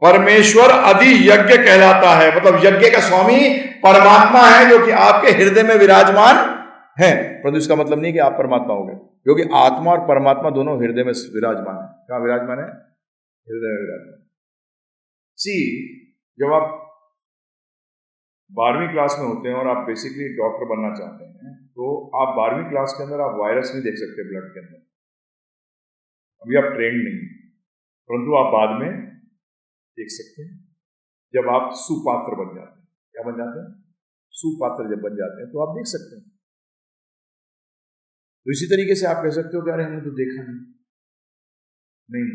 परमेश्वर अधियज्ञ कहलाता है, मतलब यज्ञ का स्वामी परमात्मा है जो कि आपके हृदय में विराजमान है। परंतु इसका मतलब नहीं कि आप परमात्मा हो गए, क्योंकि आत्मा और परमात्मा दोनों हृदय में विराजमान है। कहां विराजमान है? हृदय में विराजमान। सी, जब आप 12वीं क्लास में होते हैं और आप बेसिकली डॉक्टर बनना चाहते हैं, तो आप 12वीं क्लास के अंदर आप वायरस नहीं देख सकते ब्लड के अंदर, अभी आप ट्रेंड नहीं, परंतु आप बाद में देख सकते हैं जब आप सुपात्र बन जाते हैं। क्या बन जाते हैं? सुपात्र जब बन जाते हैं तो आप देख सकते हैं। तो इसी तरीके से आप कह सकते हो कि अरे हमने तो देखा नहीं।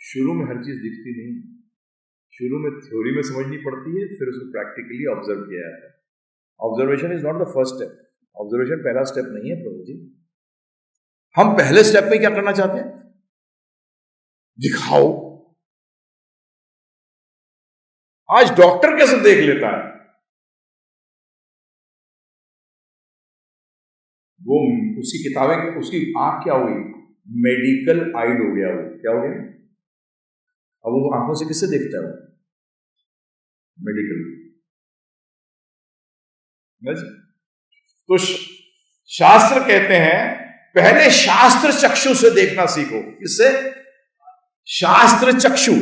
शुरू में हर चीज दिखती नहीं, शुरू में थ्योरी में समझनी पड़ती है, फिर उसको प्रैक्टिकली ऑब्जर्व किया जाता है। Observation is not the first step, observation पहला स्टेप नहीं है प्रभु जी। हम पहले स्टेप में क्या करना चाहते हैं? दिखाओ। आज डॉक्टर कैसे देख लेता है? वो उसकी किताबें, उसकी आंख क्या हुई? मेडिकल आइड हो गया। वो क्या हो गया? अब वो आंखों से किससे देखता है? मेडिकल। तो शास्त्र कहते हैं पहले शास्त्र चक्षु से देखना सीखो। किससे? शास्त्र चक्षु।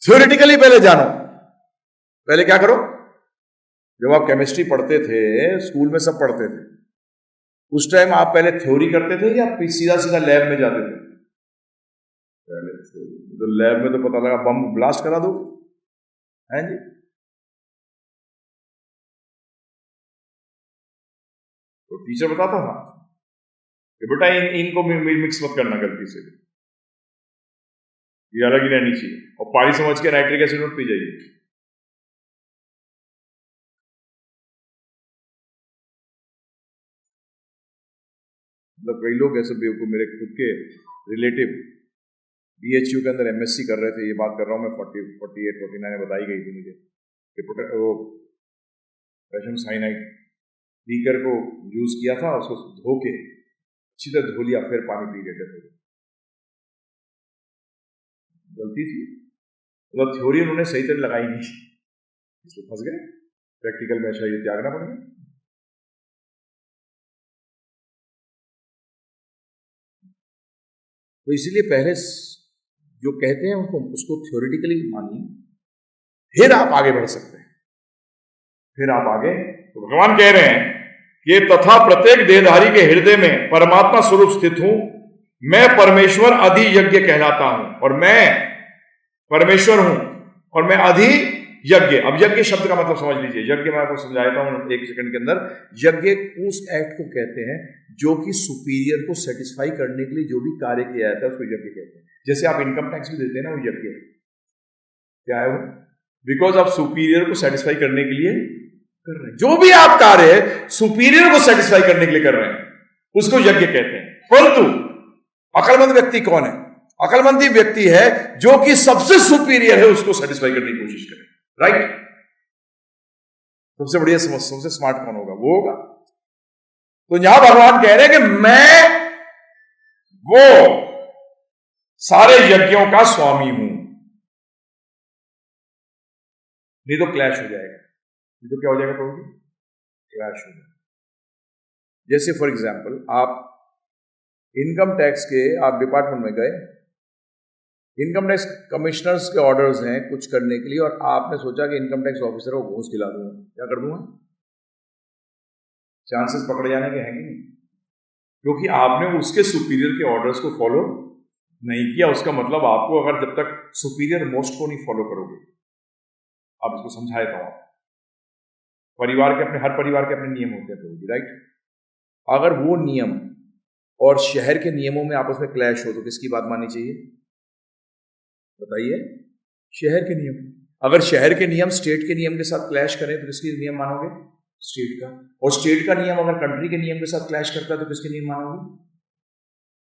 थ्योरेटिकली पहले जानो। पहले क्या करो? जब आप केमिस्ट्री पढ़ते थे, स्कूल में सब पढ़ते थे, उस टाइम आप पहले थ्योरी करते थे या सीधा सीधा लैब में जाते थे? पहले तो लैब में तो पता लगा बम ब्लास्ट करा दो, है जी। तो टीचर बताता था कि बेटा इनको मिक्स मत करना गलती से, ये अलग ही रहनी चाहिए, और पानी समझ के नाइट्रिक एसिड मत पी जाइए। मतलब कई लोग ऐसे बेवकूफ, मेरे खुद के रिलेटिव BHU के अंदर MSc कर रहे थे, ये बात कर रहा हूँ मैं 48-49 में बताई गई थी मुझे, वो कैल्शियम साइनाइड बीकर को यूज किया था, उसको धो के अच्छी तरह धो लिया, फिर पानी पी लेते थे। गलती थी, मतलब थ्योरी उन्होंने सही तरह लगाई नहीं, इसलिए फंस गए। प्रैक्टिकल में अच्छा ये त्यागना पड़ेगा। तो इसीलिए पहले जो कहते हैं उसको थ्योरेटिकली मानिए, फिर आप आगे बढ़ सकते हैं, फिर आप आगे। तो भगवान कह रहे हैं कि तथा प्रत्येक देहधारी के हृदय में परमात्मा स्वरूप स्थित हूं, मैं परमेश्वर अधियज्ञ कहलाता हूं, और मैं परमेश्वर हूं और मैं अधियज्ञ। अब यज्ञ शब्द का मतलब समझ लीजिए। यज्ञ मैं आपको समझाता हूं 1 सेकंड के अंदर। यज्ञ उस एक्ट को कहते हैं जो कि सुपीरियर को सेटिस्फाई करने के लिए जो भी कार्य किया जाता है उसको यज्ञ कहते हैं। जैसे आप इनकम टैक्स भी देते हैं ना, वो यज्ञ क्या है? वो बिकॉज आप सुपीरियर को सेटिस्फाई करने के लिए कर रहे हैं। जो भी आप कार्य सुपीरियर को सेटिस्फाई करने के लिए कर रहे हैं उसको यज्ञ कहते हैं। परंतु अकलमंद व्यक्ति कौन है? अकलमंदी व्यक्ति है जो कि सबसे सुपीरियर है, उसको सेटिस्फाई करने की कोशिश करे। राइट? सबसे बढ़िया सबसे स्मार्ट कौन होगा? वो होगा। तो यहां भगवान कह रहे हैं कि मैं वो सारे यज्ञों का स्वामी हूं। नहीं तो क्लैश हो जाएगा। नहीं तो क्या हो जाएगा? प्रभु जी, क्लैश हो जाएगा। जैसे फॉर एग्जाम्पल, आप इनकम टैक्स के आप डिपार्टमेंट में गए, इनकम टैक्स कमिश्नर्स के ऑर्डर्स हैं कुछ करने के लिए, और आपने सोचा कि इनकम टैक्स ऑफिसर को घूस खिला दूंगा। क्या कर दूंगा? चांसेस पकड़े जाने के हैं कि नहीं? क्योंकि आपने उसके सुपीरियर के ऑर्डर्स को फॉलो नहीं किया। उसका मतलब आपको, अगर जब तक सुपीरियर मोस्ट को नहीं फॉलो करोगे, आप इसको समझाए तो परिवार के अपने, हर परिवार के अपने नियम होते हैं, राइट? अगर वो नियम और शहर के नियमों में आपस में क्लैश हो तो किसकी बात माननी चाहिए? बताइए। शहर के नियम। अगर शहर के नियम स्टेट के नियम के साथ क्लैश करें तो किसके नियम मानोगे? स्टेट का। और स्टेट का नियम अगर कंट्री के नियम के साथ क्लैश करता है तो किसके नियम मानोगे?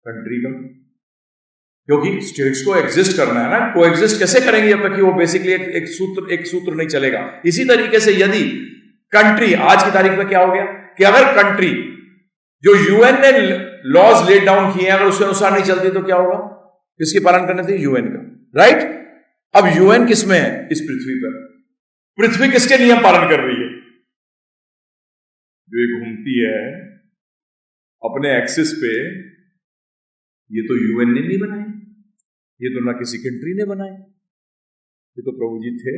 कंट्री का। क्योंकि स्टेट्स को एग्जिस्ट करना है ना। को एग्जिस्ट कैसे करेंगे जब तक कि वो बेसिकली एक सूत्र नहीं चलेगा। इसी तरीके से यदि कंट्री, आज की तारीख में क्या हो गया कि अगर कंट्री जो UN ने लॉज लेड डाउन किए हैं, अगर उसके अनुसार नहीं चलती तो क्या होगा? किसके पालन करने थे? यूएन का, राइट? अब यूएन किसमें है? इस पृथ्वी पर। पृथ्वी किसके नियम पालन कर रही है? जो एक घूमती है अपने एक्सिस पे, ये तो यूएन ने नहीं बनाई, ये तो ना किसी कंट्री ने बनाई, ये तो प्रभु जी थे।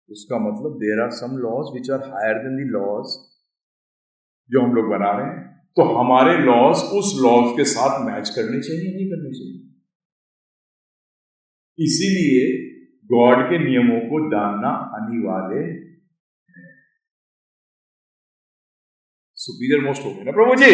उसका मतलब there are some laws which are higher than the laws जो हम लोग बना रहे हैं। तो हमारे लॉज उस लॉज के साथ मैच करने चाहिए, नहीं करने चाहिए? इसीलिए गॉड के नियमों को जानना अनिवार्य है। सुपीरियर मोस्ट हो गए ना प्रभु जी?